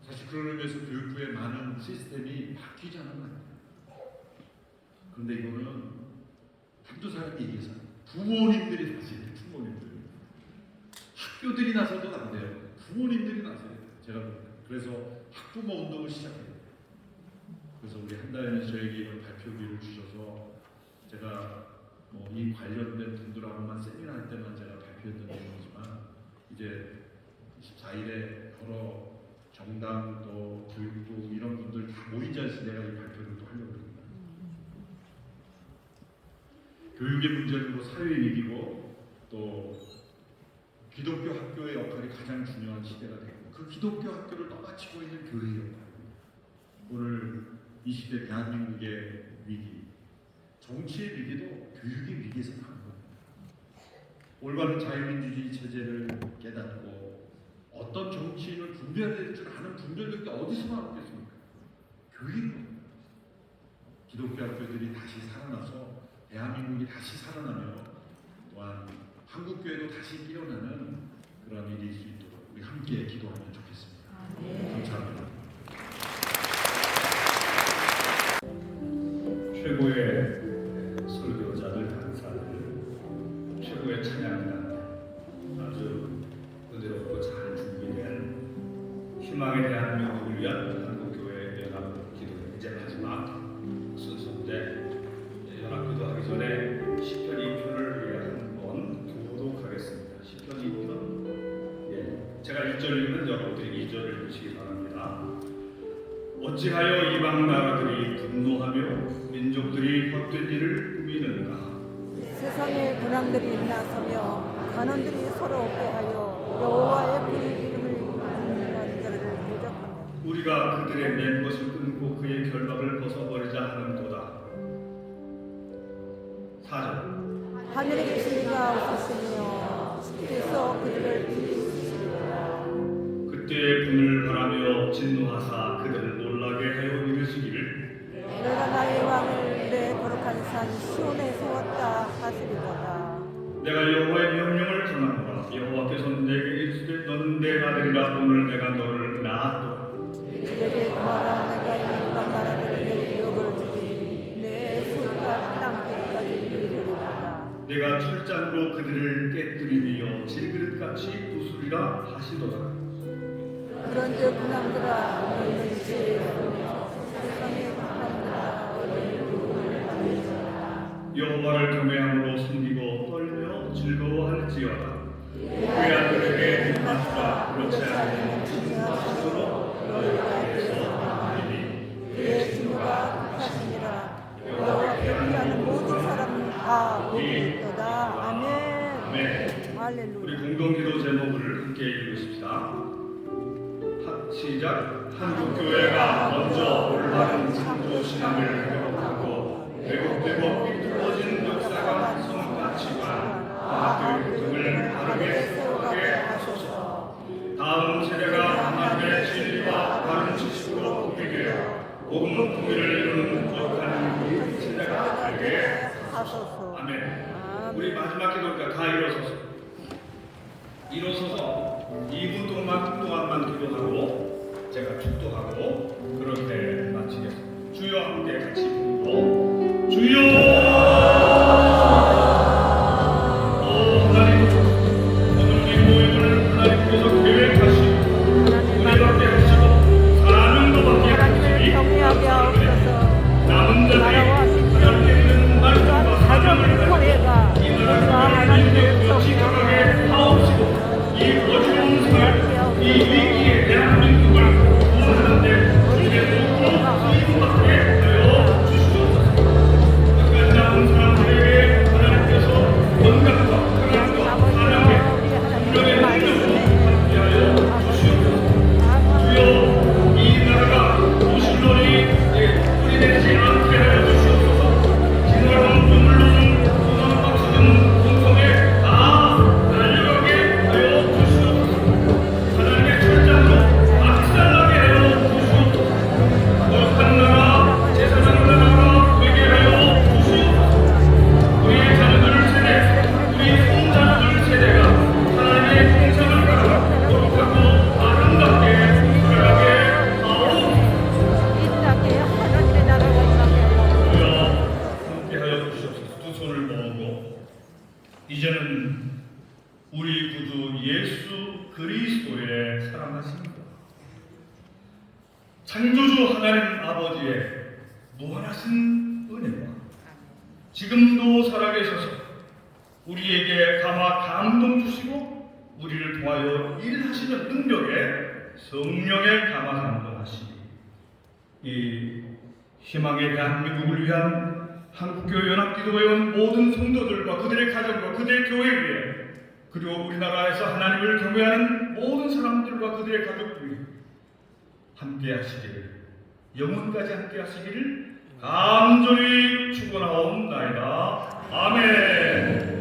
사실 그런 의미에서 교육부의 많은 시스템이 바뀌지 않은 거 아니에요. 그런데 이거는 한두 사람이 얘기해서 부모님들이 다시 해요. 부모님들. 학교들이 나서도 안 돼요. 부모님들이 나서야 돼요. 제가 볼 때. 그래서 학부모 운동을 시작해요. 그래서 우리 한다연이 저에게 이런 발표기를 주셔서 제가 이 관련된 분들하고만 세미나 할 때만 제가 발표했던 내용이지만 이제 24일에 여러 정당 또 교육부 이런 분들 다 모인 자리에서 내가 이 발표를 또 하려고 합니다. 교육의 문제는 뭐 사회 위기고 또 기독교 학교의 역할이 가장 중요한 시대가 되고 그 기독교 학교를 떠받치고 있는 교회의 역할. 오늘 이 시대 대한민국의 위기, 정치의 위기도 교육의 위기에서 나온 겁니다. 올바른 자유민주주의 체제를 깨닫고 어떤 정치인을 분별해야 될 줄 아는 분별력이 어디서 나왔겠습니까? 교육인 겁니다. 기독교 학교들이 다시 살아나서 대한민국이 다시 살아나며 또한 한국교회도 다시 깨어나는 그런 일이 있을 수 있도록 우리 함께 기도하면 좋겠습니다. 감사합니다. 최고의 설교자들, 강사들, 최고의 찬양단, 아주 부드럽고 잘 준비된 희망의 대한민국을 위한 한국교회 연합기도 이제 마지막 순서인데 연합기도 하기 전에 시편 2편을 위해 한번 교독하겠습니다. 시편 2편 제가 1절 읽으면 여러분들이 2절을 읽으시기 바랍니다. 어찌하여 이방 나라들이 분노하며 민족들이 헛된 일을 꾸미는가. 세상의 군왕들이 나서며 간원들이 서로 꾀하여 여호와의 그 이름을 부르는 자를 대적하며 우리가 그들의 낸 것을 끊고 그의 결박을 벗어버리자 하는도다. 4절 하늘에 계신 이가 웃으시며 주께서 그들을 비웃으시리라. 그때의 분을 바라며 진노하사 그들을 놀라게 하여 이르시기를 내가 나의 왕을 내 거룩한 산 시온에 세웠다 하시리로다. 내가 여호와의 명령을 전하노라. 여호와께서 내게 이르시되 너는 내 아들이라. 오늘 내가 너를 낳았도다. 내게 구하라. 내가 이방 나라들에게 유업을 주리니 내 소리가 땅 끝까지 이르리로다. 내가 철장으로 그들을 깨뜨리며 질그릇같이 부수리라 하시도다. 그런즉 군왕들아 너희는 세상의 군왕들아 너희는 누구를 받으리라. 여호와를 경외함으로 숨기고 떨며 즐거워할지어다. 외아들에게 맞추라. 그렇지 않으면 스스로 너희에게서 나가리니 그의 진노가 극하시니라. 여호와께 피하는 모든 사람은 다 복이 있도다. 아멘. 할렐루야. 우리 공동기도 제목을 함께 읽으십시다. 시작. 한국교회가 먼저 올바른 창조 신앙을 회복하고 왜곡되고 삐뚤어진 역사관 성가치관 과학교육 등을 바르게 우리 마지막 기도니까 다 일어서서 2분 동안만 기도하고 제가 축도하고 그렇게 마치겠습니다. 주여 함께 같이 부르고 주여 이제는 우리 구주 예수 그리스도의 사랑하심과 창조주 하나님 아버지의 무한하신 은혜와 지금도 살아계셔서 우리에게 감화 감동 주시고 우리를 통하여 일하시는 능력에 성령의 감화 감동하시니 이 희망의 대한민국을 위한 한국교회 연합기도회 온 모든 성도들과 그들의 가정과 그들의 교회 위에 그리고 우리나라에서 하나님을 경외하는 모든 사람들과 그들의 가족들 위해 함께 하시기를 영원까지 함께 하시기를 간절히 축원하옵나이다. 아멘.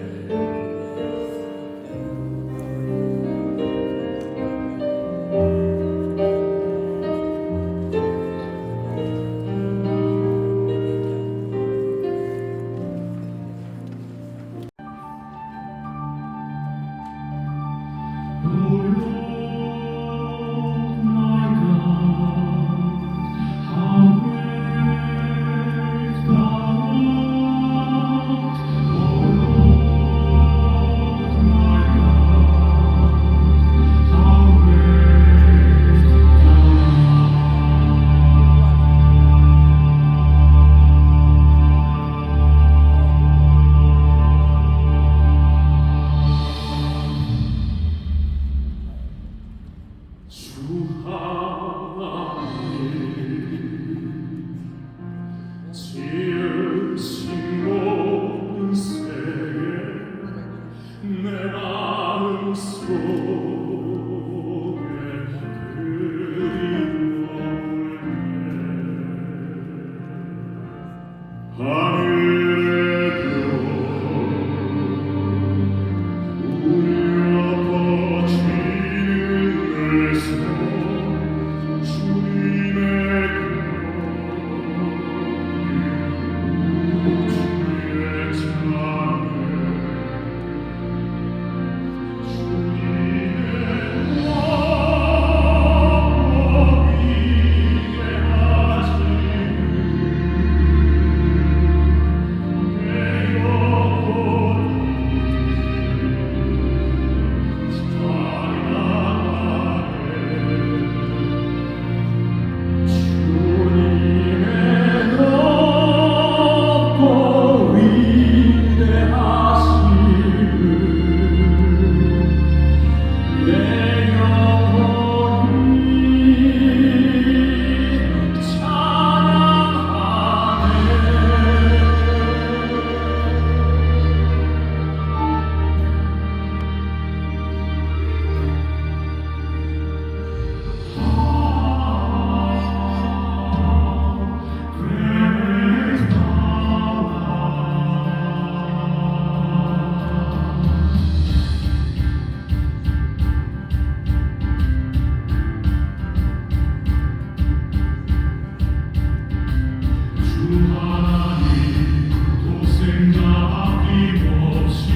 하나님 도생자 아낌없이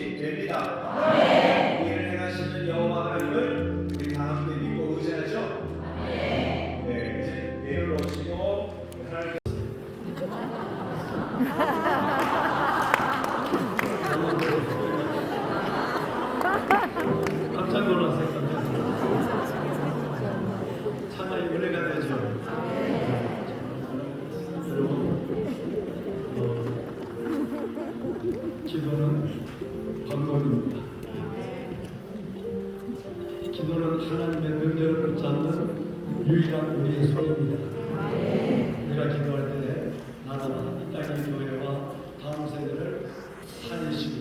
것이 됩니다. 이를 행하시는 여호와 하나님을 우리 다 함께 믿고 의지하죠. 네, 이제 내일 오시고 하나님 깜짝 놀랐어요. 참아 은혜가 되죠. 여러분, 기도는 방법입니다. 기도는 하나님의 능력을 붙잡는 유일한 우리의 소리입니다. 우리가 기도할 때 나라와 이 땅의 교회와 다음 세대를 살리시고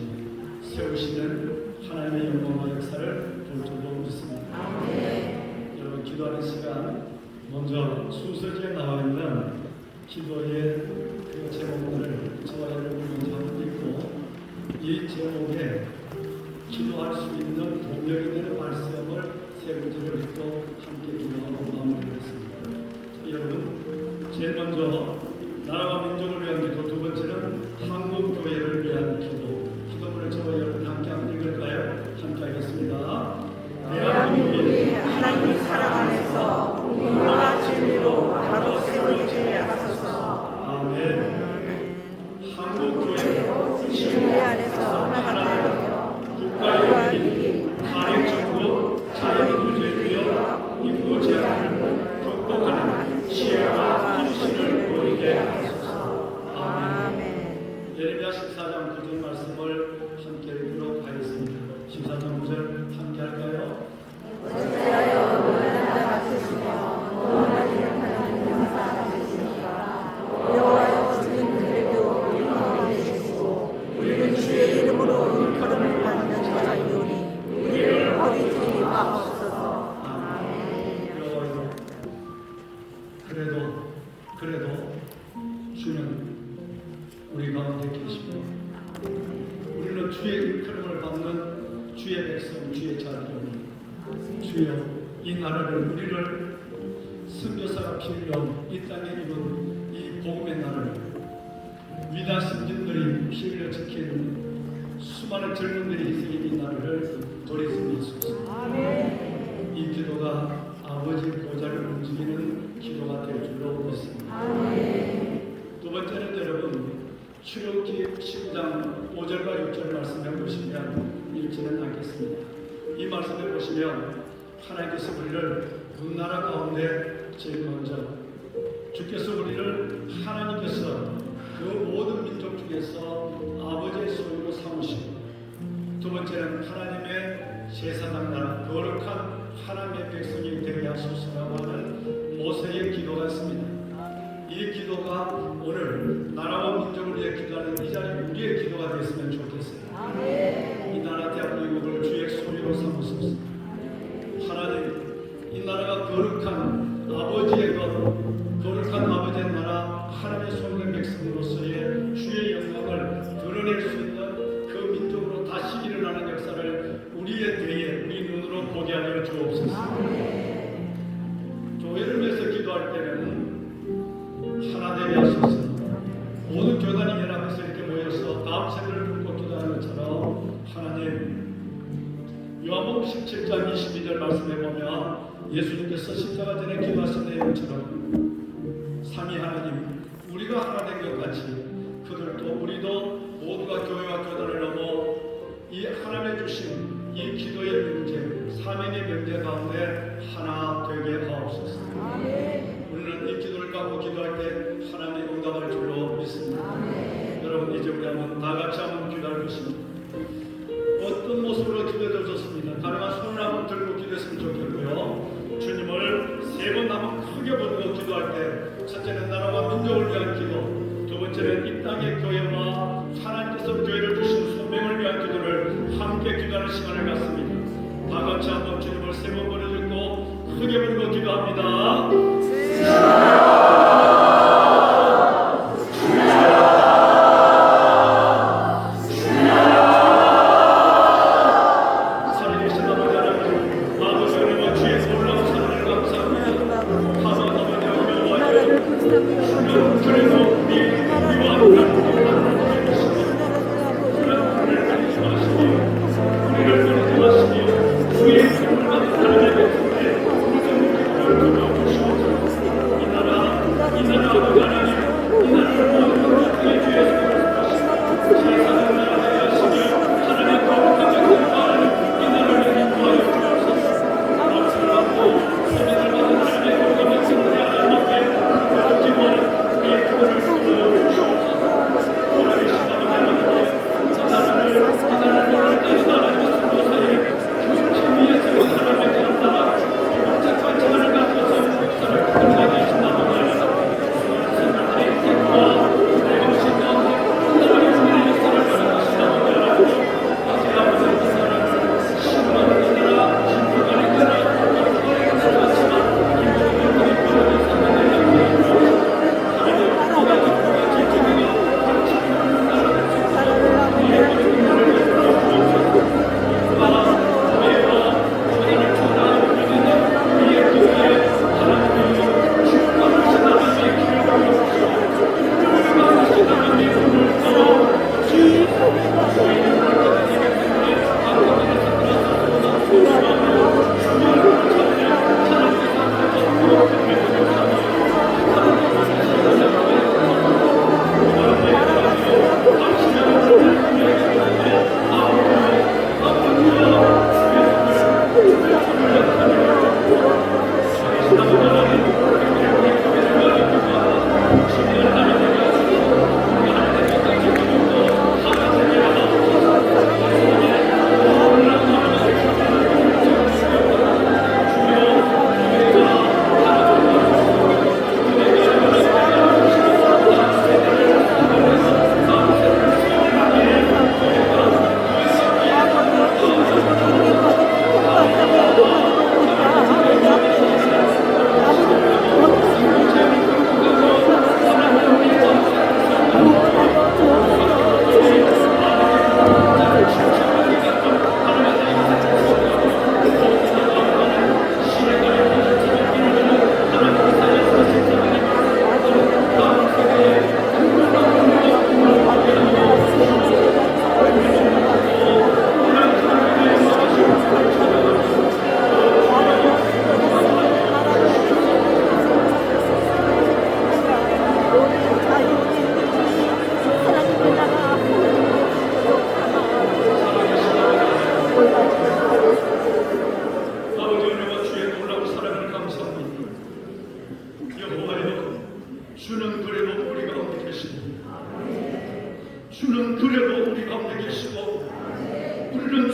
세우시는 하나님의 영광과 역사를 볼 줄로 믿습니다. 여러분, 기도하는 시간 먼저 순서지에 나와 있는 기도의 그 제목들을 저와 여러분이 먼저 한번 읽고 이 제목에 기도할 수 있는 동력이 되는 말씀을 세 군지를 읽고 함께 기도하고 마무리하겠습니다. 여러분, 제일 먼저 나라와 민족을 위한 기도, 두 번째는 한국 교회를 위한 기도. 기도문을 저와 여러분 함께 한번 읽을까요? 함께 하겠습니다. 대한민국이 하나님의 사랑 안에서 공의와 진리로 바로 세워지게 하소서. 아멘. 한국 교회 진리 안에서 하나가 되어 국가의 위기, 가행정부, 자유주의여 인구 제한을 극복하는 지혜와 힘심을 보이게 하소서. 아멘. 예레미야 14장 9절 말씀을 함께 읽도록 하겠습니다. 14장 9절 함께 할까요? 어찌하여 노래하는 자 같으시며 노래하는 하나님 영사 되시니까 여호와여 주님 그래도 일컬음 되시고 우리는 주의 이름으로 일컬음을 받는 자이오니 우리를 버리지 마옵소서. 아멘. 여호와여, 그래도 주는 우리 가운데 계시고 우리는 주의 일컬음을 받는 주의 백성, 주의 자녀니 주여 이 나라를 우리를 선교사가 필요한 이 땅에 입은 이 복음의 나라를 위대한 선진들이 피 흘려 지킨 수많은 젊은들이 희생인 이 나라를 도리스미소서. 이 기도가 아버지 보좌를 움직이는 기도가 될 줄로 믿습니다. 두 번째는 여러분, 출애굽기 10장 5절과 6절 말씀해 보시면 읽지는 않겠습니다. 이 말씀에 보시면 하나님께서 우리를 문나라 가운데 제일 먼저 주께서 우리를 하나님께서 그 모든 민족 중에서 아버지의 소유로 삼으시고 두 번째는 하나님의 제사장 나라 거룩한 하나님의 백성이 되게 하소서라고 하는 모세의 기도가 있습니다. 이 기도가 오늘 나라와 민족을 위해 기도하는 이 자리 우리의 기도가 됐으면 좋겠어요. 이 나라 대한민국을 주의 소유로 삼으소서. 하나님, 이 나라가 거룩한 아버지의 것, 거룩한 아버지의 나라, 하나님의 소유의 백성으로서의 주의 영광을 드러낼 수 있는 그 민족으로 다시 일어나는 역사를 우리의 대에 우리 눈으로 보게 하여 주옵소서. 교회를 위해서 기도할 때는 하나 되게 하소서. 모든 교단이 연합해서 이렇게 모여서 다음 세대를 품고 기도하는 것처럼 하나님, 요한복음 17장 22절 말씀에 보면 예수님께서 십자가 전에 기도하신 내용처럼 삼위 하나님, 우리가 하나 된 것 같이 그들도 우리도 모두가 교회와 교단을 넘어 이 하나님의 주신 이 기도의 명제, 삼위의 명제 가운데 하나 되게 하옵소서. 우리는 이 기도를 갖고 기도할 때 하나님의 응답할 줄로 믿습니다. 여러분, 이제 우리 한번 다 같이 한번 기도할 것입니다. 어떤 모습으로 기도해도 좋습니다. 가능한 손을 한번 들고 기도했으면 좋겠고요. 주님을 세 번 한번 크게 부르고 기도할 때 첫째는 나라와 민족을 위한 기도, 두 번째는 이 땅의 교회와 하나님께서 교회를 주신 소명을 위한 기도를 함께 기도하는 시간을 갖습니다. 다 같이 한번 주님을 세 번 부르짖고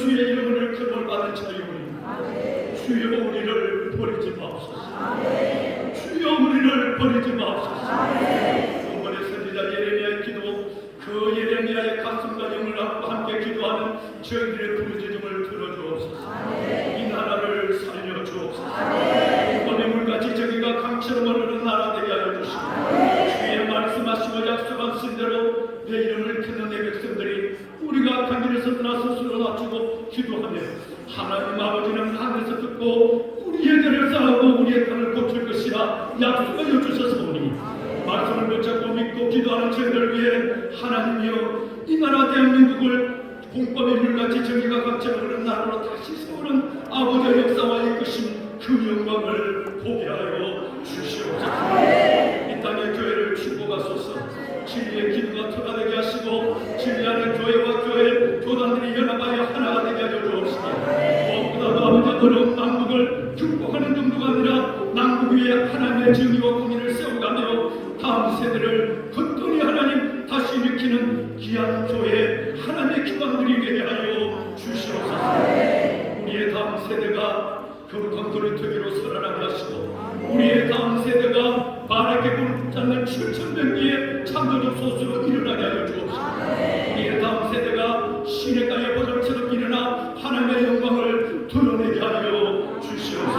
주의 이름을 큰을 받은 자유니 주여 우리를 버리지 마옵소서. 주여 우리를 버리지 마옵소서. 이번에 선지자 예레미야의 기도, 그 예레미야의 가슴과 영을 안고 함께 기도하는 저희들의 부르짖음을 들어주옵소서. 이 나라를 살려주옵소서. 이번에 물같이 저기가 강처럼 흐르는 나라 되게 하여 주시고 주의 말씀하시고 약속한 신대로 내 이름을 찾는 내 백성들이 우리가 악한 길에서 떠나 스스로 낮추고 기도하며 하나님 아버지는 하늘에서 듣고 우리의 죄를 쌓고 우리의 땅을 고칠 것이라 약속하여 주셨사오니 말씀을 붙잡고 믿고 기도하는 저희들 위해 하나님이여 이 나라 대한민국을 공법의 물같이 정의가 강처럼 흐르는 나라로 다시 세우는 아버지의 역사와 이끄신 그 영광을 보게 하여 주시옵소서. 이 땅의 교회를 축복하소서. 진리의 기도가 터가 되게 하시고 진리 안의 교회와 교단들이 연합하여 하나가 되게 하여 주옵시고 무엇보다도 아버지 어려운 남북을 극복하는 정도가 아니라 남북 위에 하나님의 정의와 공의를 세워가며 다음 세대를 건강히 하나님 다시 일으키는 귀한 교회 하나님의 기관들이 되게 하여 주시옵소서. 우리의 다음 세대가 거룩한 도리터기로 살아나게 하시고 우리의 다음 세대가 바르게 굴 잡는 7,000명기의 창조적 소수로 일어나게 하여 주옵시고 우리의 다음 세대가 시냇가의 보름처럼 일어나 하나님의 영광을 드러내게 하여 주시옵소서.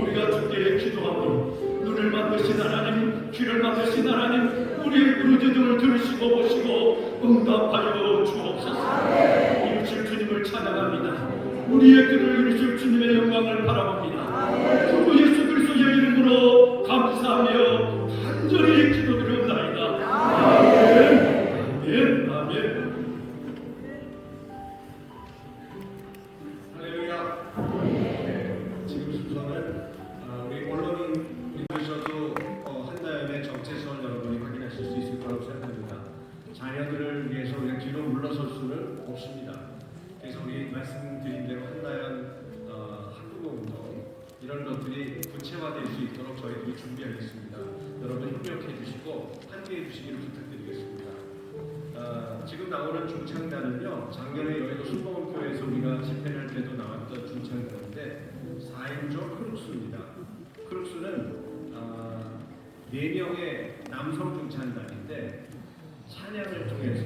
우리가 주께 기도하고 눈을 만드신 하나님, 귀를 만드신 하나님, 우리의 부르짖음을 들으시고 보시고 응답하여 주옵소서. 이루실 주님을 찬양합니다. 우리의 길을 이루실 주님의 영광을 바라봅니다. 주 예수 그리스도의 이름으로 감사하며 간절히 기도드리옵나이다. 아멘. 아멘. 아멘. 할렐루야. 지금 순서는 우리 언론인 분들께서도 한나연의 정체성을 여러분이 확인하실 수 있을 거라고 생각합니다. 자녀들을 위해서 우리가 뒤로 물러설 수는 없습니다. 그래서 우리 말씀드린 대로 한나연 한국어운동 이런 것들이 구체화될 수 있도록 저희들이 준비하겠습니다. 여러분 협력해 주시고 함께해 주시기를 부탁드리겠습니다. 지금 나오는 중창단은요, 작년에 여의도 순복음교회에서 우리가 집회를 할 때도 나왔던 중창단인데 4인조 크룩스입니다. 크룩스는 4명의 남성 중창단인데 찬양을 통해서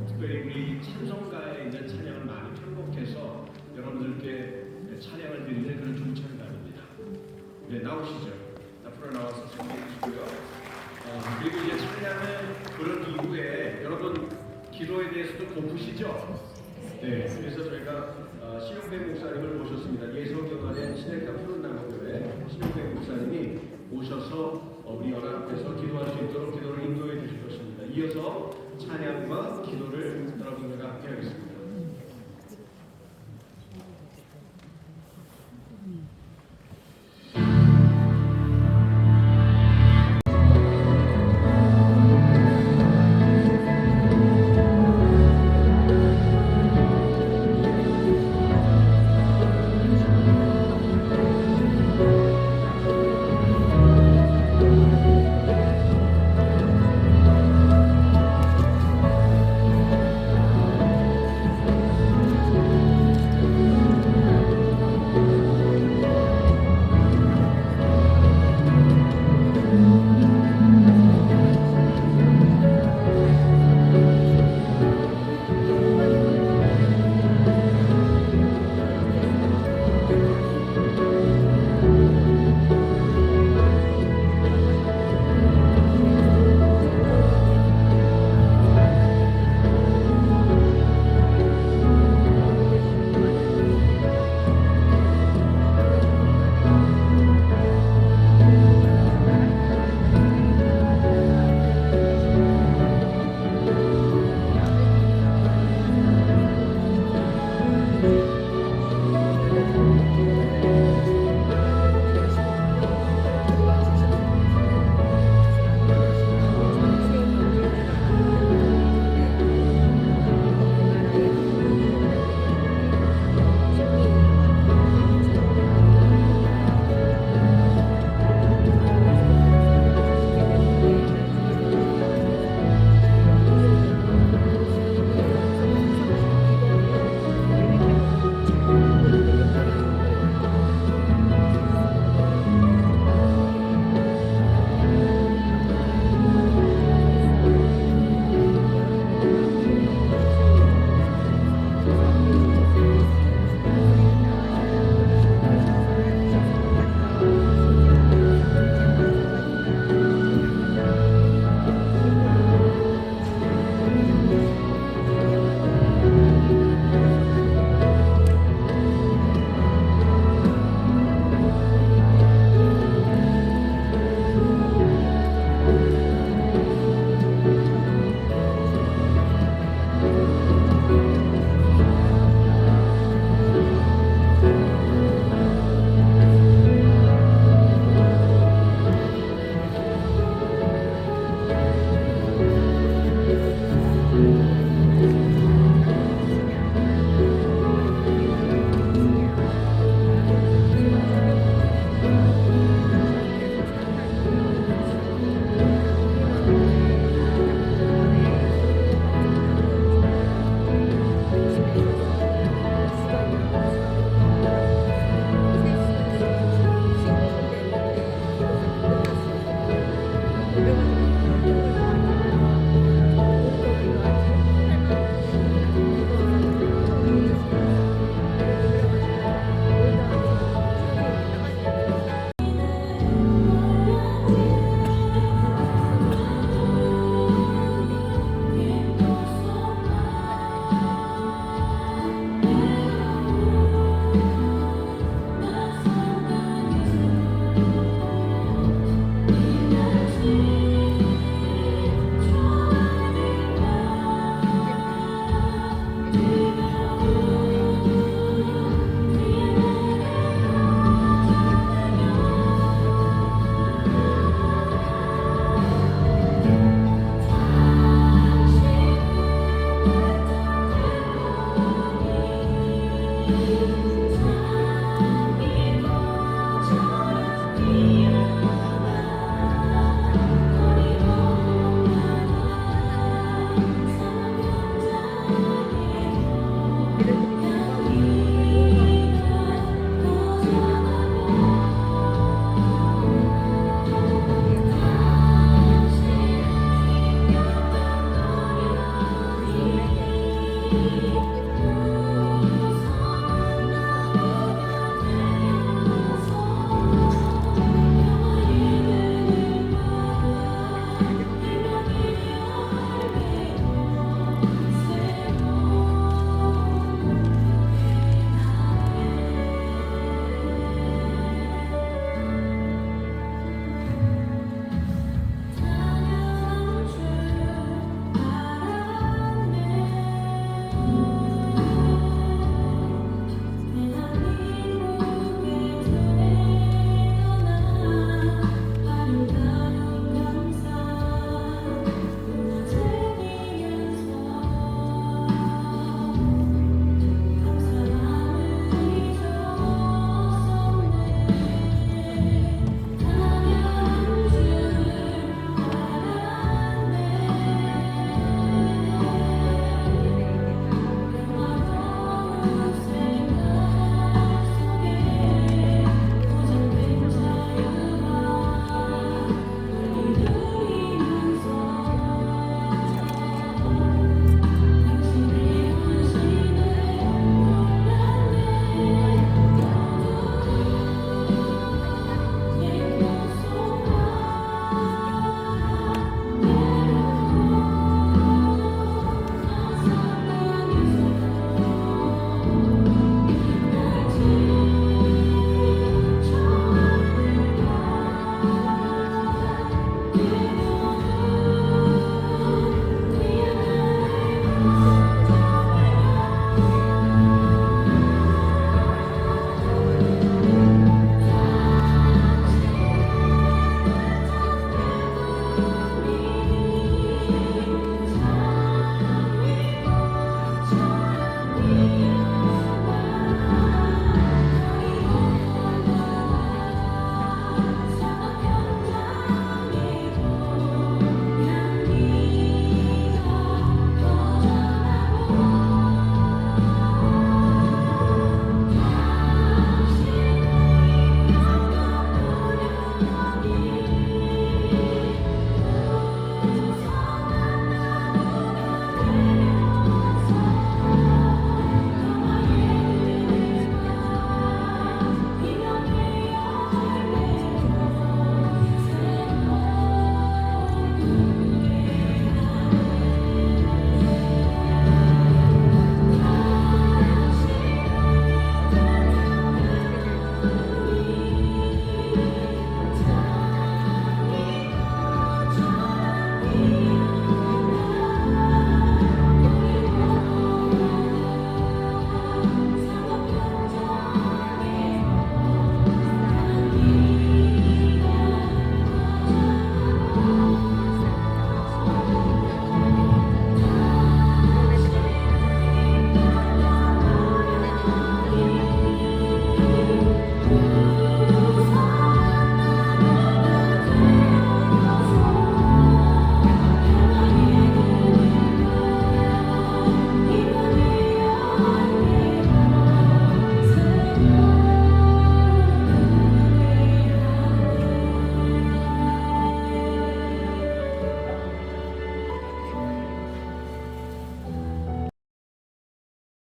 특별히 우리 찬송가에 있는 찬양을 많이 편곡해서 여러분들께 찬양을 드리는 그런 중창단입니다. 네, 나오시죠. 앞으로 나와서 소개해 주시고요. 그리고 이제 찬양을 그런 이후에 여러분 기도에 대해서도 고프시죠? 네, 그래서 저희가 신용백 목사님을 모셨습니다. 예성경안의 시냇가 푸른나무교회 신용백 목사님이 오셔서 우리 연합에서 기도할 수 있도록 기도를 인도해 주실 것입니다. 이어서 찬양과 기도를 여러분들과 함께 하겠습니다. 네.